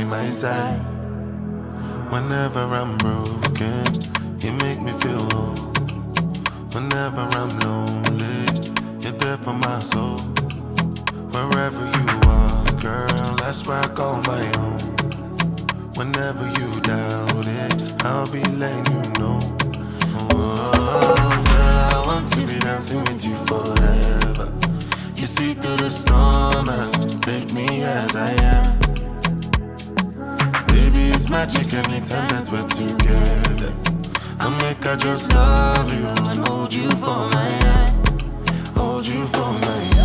my side. Whenever I'm broken, you make me feel whole. Whenever I'm lonely, you're there for my soul. Wherever you are, girl, that's where I call my own. Whenever you doubt it, I'll be letting you know. Oh, girl, I want to be dancing with you forever. You see through the storm and take me as I am. Baby, it's magic anytime that we're together. I make I just love you and hold you for my hand. Hold you for my hand.